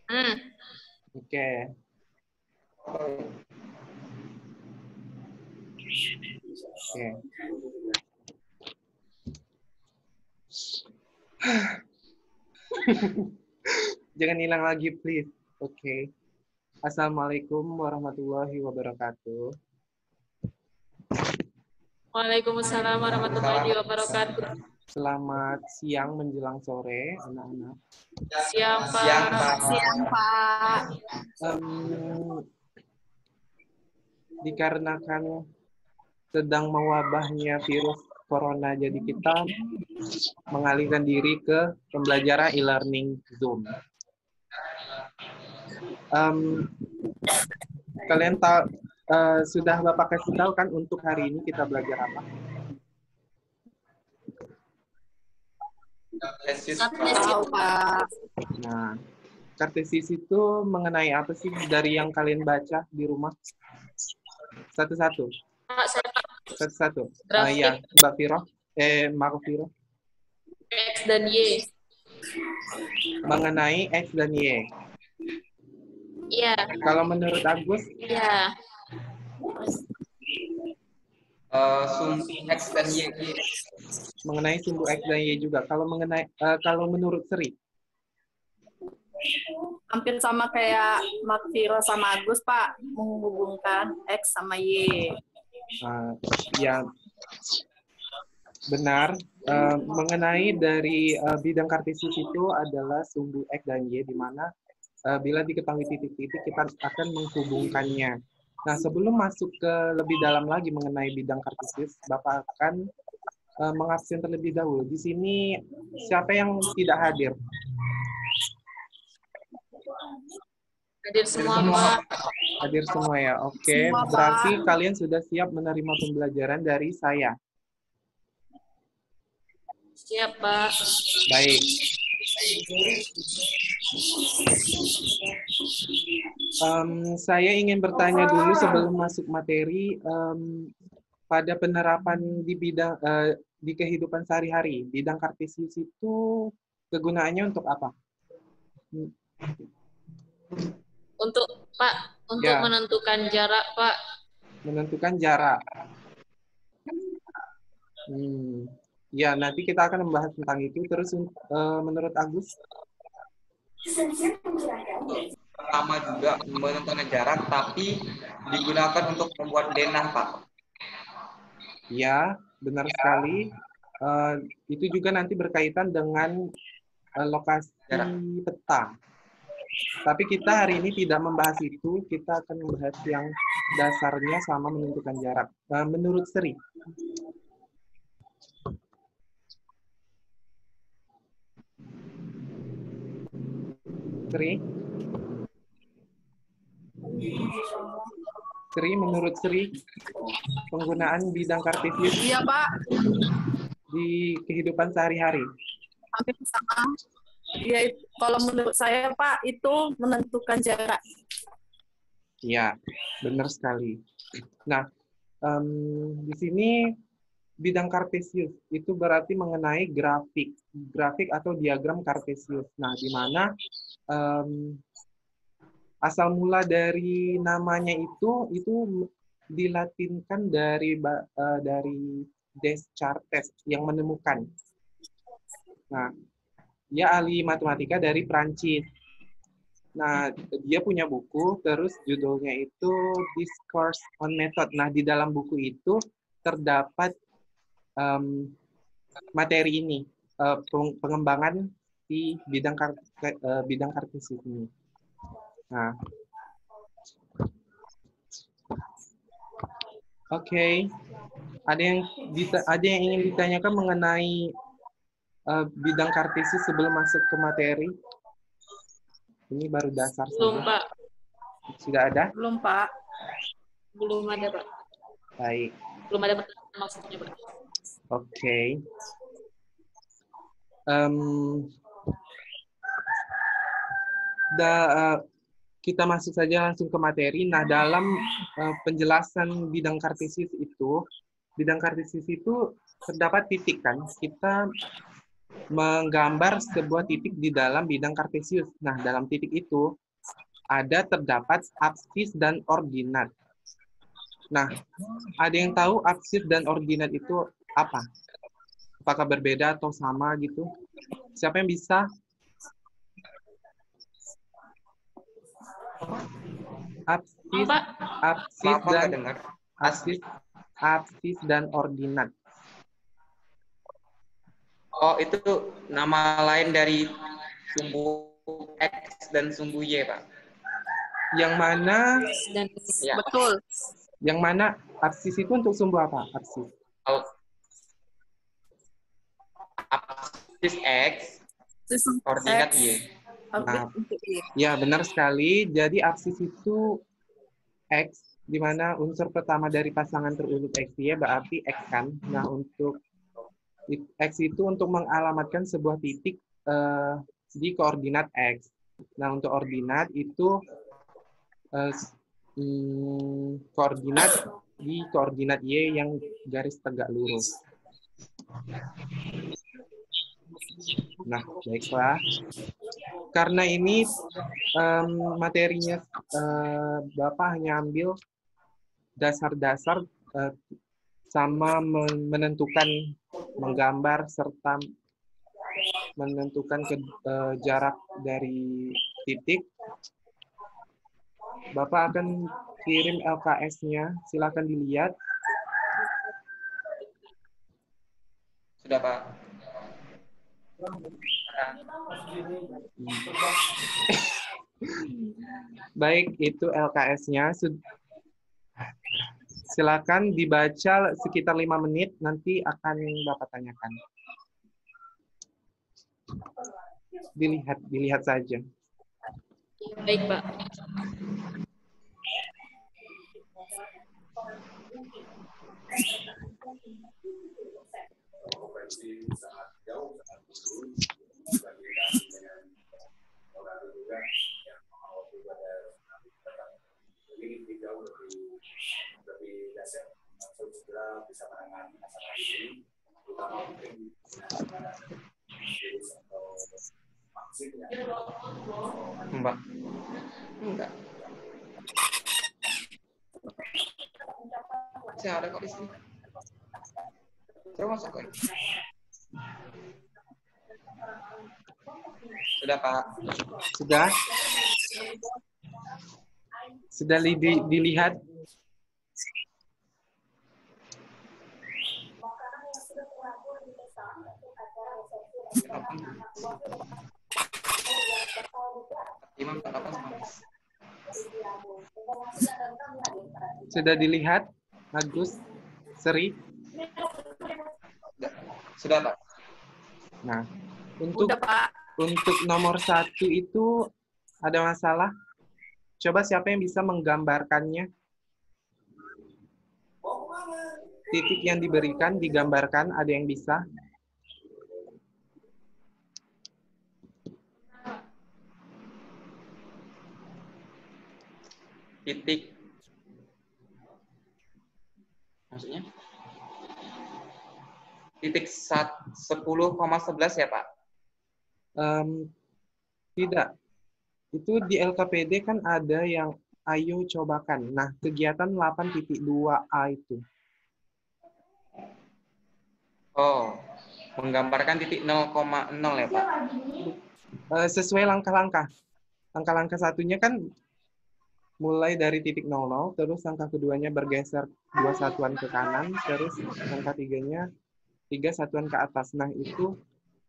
Hmm. Oke. Oke. Jangan hilang lagi, please. Oke. Assalamualaikum warahmatullahi wabarakatuh. Waalaikumsalam warahmatullahi wabarakatuh. Selamat siang menjelang sore, anak-anak. Siang, Pak. Siang, Pak. Dikarenakan sedang mewabahnya virus corona, jadi kita mengalihkan diri ke pembelajaran e-learning Zoom. Kalian tahu, sudah Bapak kasih tahu kan untuk hari ini kita belajar apa? Tahu, Pak. Nah, kartesis itu mengenai apa sih dari yang kalian baca di rumah? Satu-satu. Pak, saya Satu-satu. Grafik. Iya, Mbak Viro. Mako Viro. X dan Y. Mengenai X dan Y. Iya. Kalau menurut Agus, Iya. Sumbu X dan Y. mengenai sumbu X dan Y juga. Kalau menurut Sri, Hampir sama kayak Mak Viro sama Agus, Pak. Menghubungkan X sama Y. ya benar. Mengenai dari bidang kartesis itu adalah sumbu X dan Y, di mana bila diketahui titik-titik kita akan menghubungkannya. Nah, sebelum masuk ke lebih dalam lagi mengenai bidang kartesis, Bapak akan mengabsen terlebih dahulu. Di sini siapa yang tidak hadir? Hadir semua, Pak. Hadir semua ya. Oke, Semua, Pak. berarti kalian sudah siap menerima pembelajaran dari saya. Siap, Pak. Baik. Saya ingin bertanya dulu sebelum masuk materi, pada penerapan di bidang di kehidupan sehari-hari, bidang kartesius itu kegunaannya untuk apa? Untuk Ya. menentukan jarak, Pak. Menentukan jarak. Ya, nanti kita akan membahas tentang itu. Terus menurut Agus? Pertama juga menentukan jarak, tapi digunakan untuk membuat denah, Pak. Ya, benar sekali. Itu juga nanti berkaitan dengan lokasi peta. Tapi kita hari ini tidak membahas itu, kita akan membahas yang dasarnya sama menentukan jarak. Menurut Sri? Sri, menurut Sri, penggunaan bidang kartesius Iya, Pak. di kehidupan sehari-hari? Hampir sama. Ya, kalau menurut saya, Pak, itu menentukan jarak. Ya, benar sekali. Nah, di sini bidang kartesius itu berarti mengenai grafik atau diagram kartesius. Nah, di mana asal mula dari namanya itu dilatinkan dari Descartes yang menemukan. Nah, dia ahli matematika dari Prancis. Nah, dia punya buku, terus judulnya itu Discourse on Method. Nah, di dalam buku itu terdapat materi ini, pengembangan di bidang kartesius ini. Nah, oke. Ada yang ingin ditanyakan mengenai bidang kartesius sebelum masuk ke materi? Ini baru dasar Belum, saja. Pak. Sudah ada? Belum, Pak. Belum ada, Pak. Baik. Belum ada pertanyaan maksudnya, Pak. Oke. Kita masuk saja langsung ke materi. Nah, dalam penjelasan bidang kartesius itu terdapat titik kan. Kita menggambar sebuah titik di dalam bidang kartesius. Nah, dalam titik itu terdapat absis dan ordinat. Nah, ada yang tahu absis dan ordinat itu apa? Apakah berbeda atau sama gitu? Siapa yang bisa? Absis, Pak. absis Lama dan nggak dengar. absis dan ordinat. Oh, itu nama lain dari sumbu X dan sumbu Y, Pak. Yang mana? Dan Ya. Betul. Yang mana absis itu untuk sumbu apa? Absis. Oh. Absis X, ordinat Y. Nah, ya benar sekali. Jadi absis itu X, di mana unsur pertama dari pasangan terurut X, Y berarti X kan. Nah, untuk X itu untuk mengalamatkan sebuah titik di koordinat X. Nah, untuk ordinat itu koordinat di koordinat Y yang garis tegak lurus. Nah, baiklah. Karena ini materinya Bapak hanya ambil dasar-dasar sama menentukan, menggambar, serta menentukan jarak dari titik. Bapak akan kirim LKS-nya, silakan dilihat. Sudah, Pak. Baik, itu LKS-nya. Silakan dibaca sekitar 5 menit, nanti akan Bapak tanyakan. Dilihat saja. baik, Pak. Mbak. Enggak. Saya ada kok di sini. Terus masuk kok. Sudah, Pak. Sudah? Sudah dilihat? Sudah dilihat, Agus, Seri? Sudah, Pak. Nah, untuk Udah, Pak. untuk nomor 1 itu ada masalah? Coba siapa yang bisa menggambarkannya? Titik yang diberikan, digambarkan, ada yang bisa? Titik. Maksudnya? Titik 10,11 ya, Pak? Tidak. Itu di LKPD kan ada yang ayo cobakan. Nah, kegiatan 8.2A itu. Oh, menggambarkan titik 0,0 ya, Pak? Sesuai langkah-langkah. Langkah-langkah satunya kan mulai dari titik 00, terus langkah keduanya bergeser 2 satuan ke kanan, terus langkah tiganya 3 satuan ke atas. Nah, itu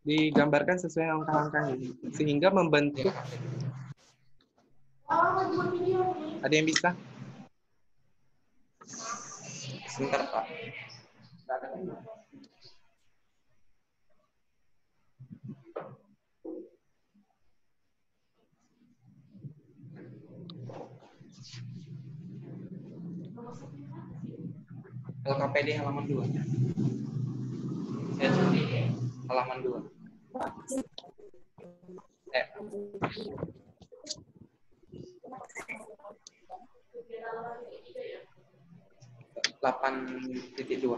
digambarkan sesuai langkah-langkahnya. Sehingga membentuk. Ada yang bisa? Sebentar, Pak. LKPD halaman 2. Halaman 2. 8.2.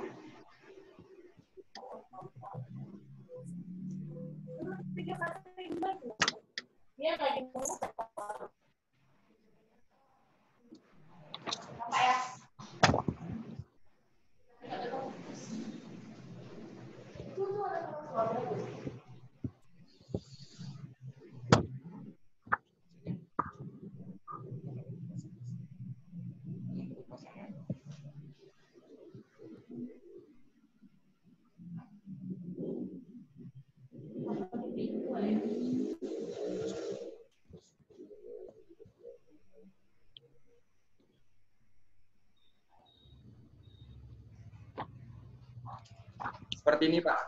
Seperti ini, Pak.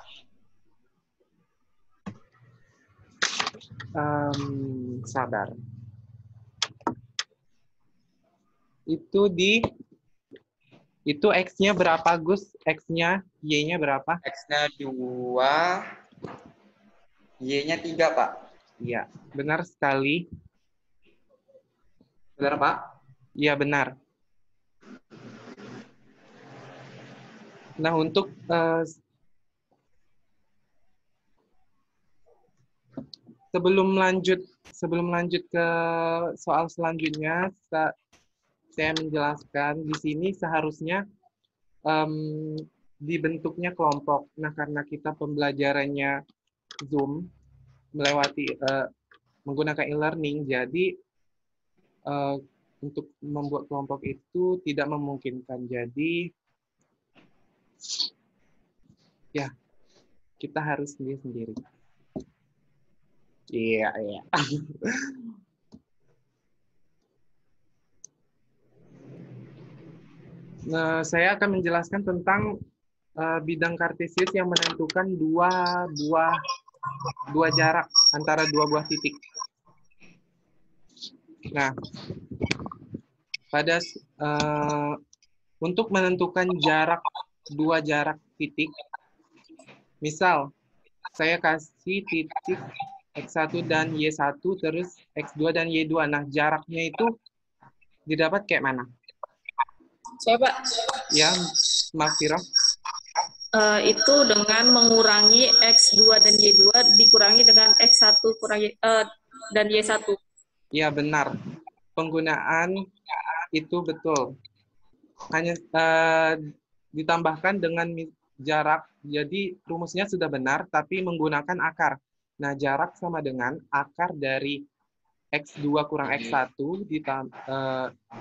Sabar. Itu X-nya berapa, Gus? X-nya, Y-nya berapa? X-nya 2, Y-nya 3, Pak. Iya, benar sekali. Benar, Pak? Iya, benar. Nah, untuk sebelum lanjut ke soal selanjutnya, saya menjelaskan di sini seharusnya dibentuknya kelompok. Nah, karena kita pembelajarannya Zoom melewati menggunakan e-learning, jadi untuk membuat kelompok itu tidak memungkinkan. Jadi ya kita harus sendiri-sendiri. Iya, iya. Nah, saya akan menjelaskan tentang bidang kartesius yang menentukan dua jarak antara dua buah titik. Nah, untuk menentukan dua jarak titik, misal saya kasih titik X1 dan Y1, terus X2 dan Y2. Nah, jaraknya itu didapat kayak mana? Saya, Pak, Ya, Mbak Fira. itu dengan mengurangi X2 dan Y2 dikurangi dengan X1 dan Y1. Ya, benar. Penggunaan itu betul. Hanya ditambahkan dengan jarak. Jadi rumusnya sudah benar, tapi menggunakan akar. Nah, jarak sama dengan akar dari X2 kurang X1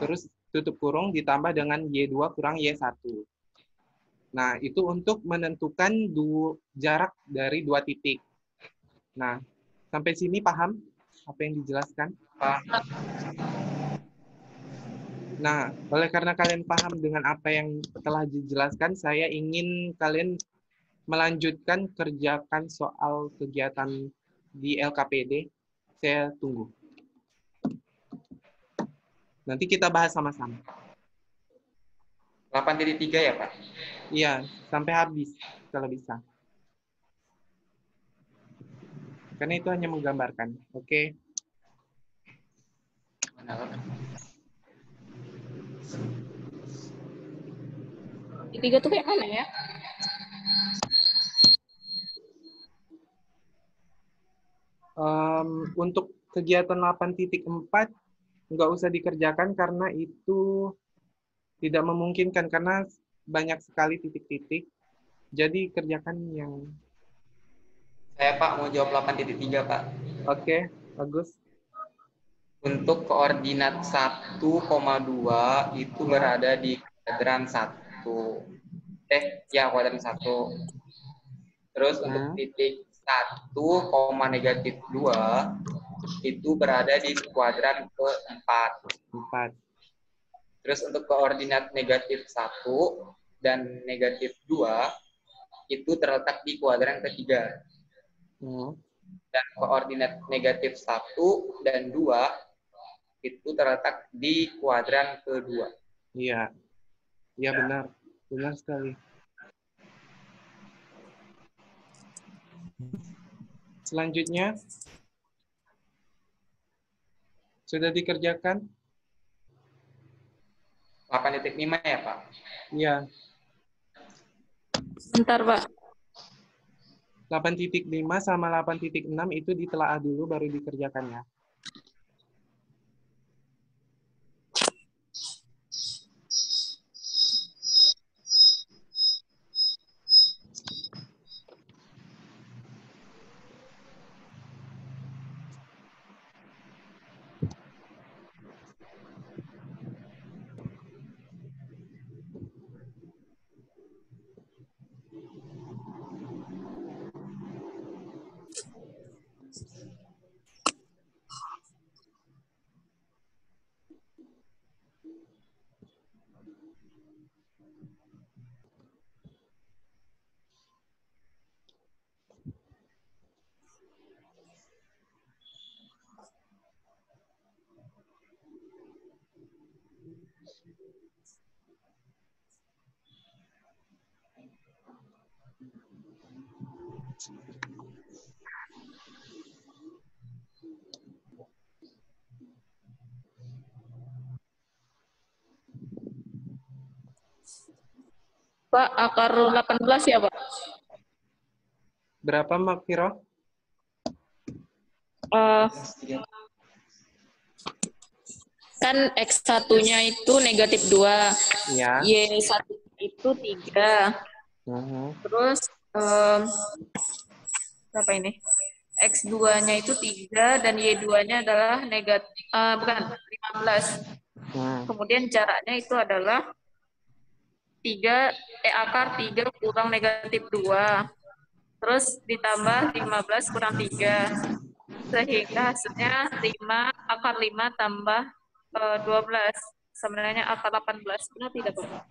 terus tutup kurung ditambah dengan Y2 kurang Y1. Nah, itu untuk menentukan jarak dari dua titik. Nah, sampai sini paham apa yang dijelaskan? Paham. Nah, oleh karena kalian paham dengan apa yang telah dijelaskan, saya ingin kalian melanjutkan kerjakan soal kegiatan di LKPD. Saya tunggu. Nanti kita bahas sama-sama. 8.3 ya, Pak? Iya, sampai habis kalau bisa. Karena itu hanya menggambarkan. Oke. Tiga tuh kayak mana ya? Untuk kegiatan 8.4 nggak usah dikerjakan karena itu tidak memungkinkan karena banyak sekali titik-titik. Jadi kerjakan yang... Saya, Pak, mau jawab 8.3, Pak. Oke, bagus. Untuk koordinat 1,2 itu berada di kuadran 1. Kuadran 1. Terus untuk titik 1, negatif 2 itu berada di kuadran ke-4. 4. Terus untuk koordinat negatif 1 dan negatif 2 itu terletak di kuadran ketiga. Dan koordinat negatif 1 dan 2 itu terletak di kuadran kedua. Iya. Iya, benar. Benar sekali. Selanjutnya, sudah dikerjakan? 8.5 ya, Pak? Iya. Bentar, Pak. 8.5 sama 8.6 itu ditelaah dulu baru dikerjakannya. Pak, akar 18 ya, Pak? Berapa, Mak Viro? Eh, kan X1-nya itu negatif 2, Ya. Y1 itu 3. Terus, berapa ini? X2-nya itu 3 dan Y2-nya adalah negatif, bukan, 15. Kemudian jaraknya itu adalah akar 3 kurang negatif 2. Terus ditambah 15 kurang 3. Sehingga hasilnya 5, akar 5 tambah 12. Sebenarnya akar 18. Benar tidak, Pak?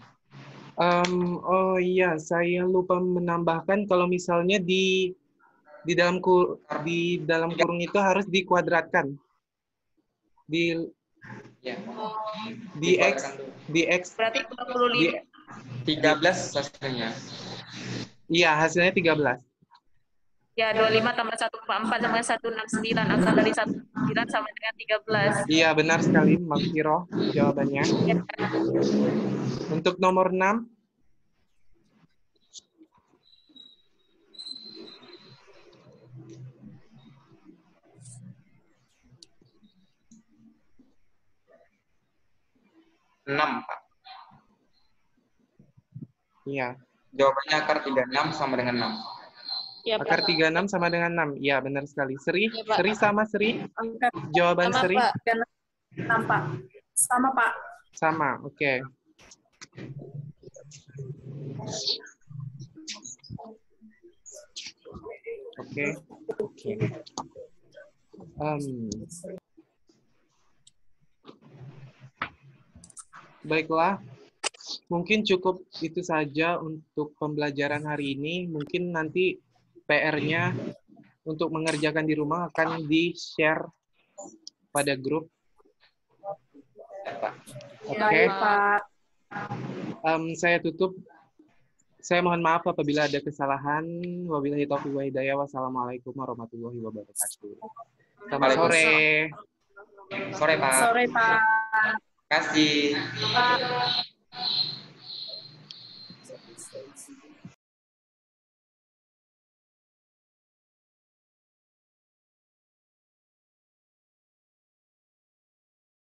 Oh iya, saya lupa menambahkan kalau misalnya di dalam kurung itu harus dikuadratkan. Di X berarti 25. 13 hasilnya. Iya, hasilnya 13. Ya, 25 tambah 1,4 sama 169. Akar dari 1,9 sama dengan 13. Iya, benar sekali, Mak Viro, jawabannya. Untuk nomor 6. Pak. Iya. Jawabannya akar 36 sama dengan 6. Ya, Akar 36 sama dengan 6. Iya, benar sekali. Seri, ya, Pak. Seri sama Seri. Jawaban Sama, Seri? Pak. Sama, Pak. Sama, oke. Oke. Baiklah, mungkin cukup itu saja untuk pembelajaran hari ini. Mungkin nanti PR-nya untuk mengerjakan di rumah akan di-share pada grup. Oke. Pak. Saya tutup. Saya mohon maaf apabila ada kesalahan. Wabillahi taufiq wa hidayah. Wassalamualaikum warahmatullahi wabarakatuh. Selamat sore. Sore, Pak. Sore, Pak. Terima kasih.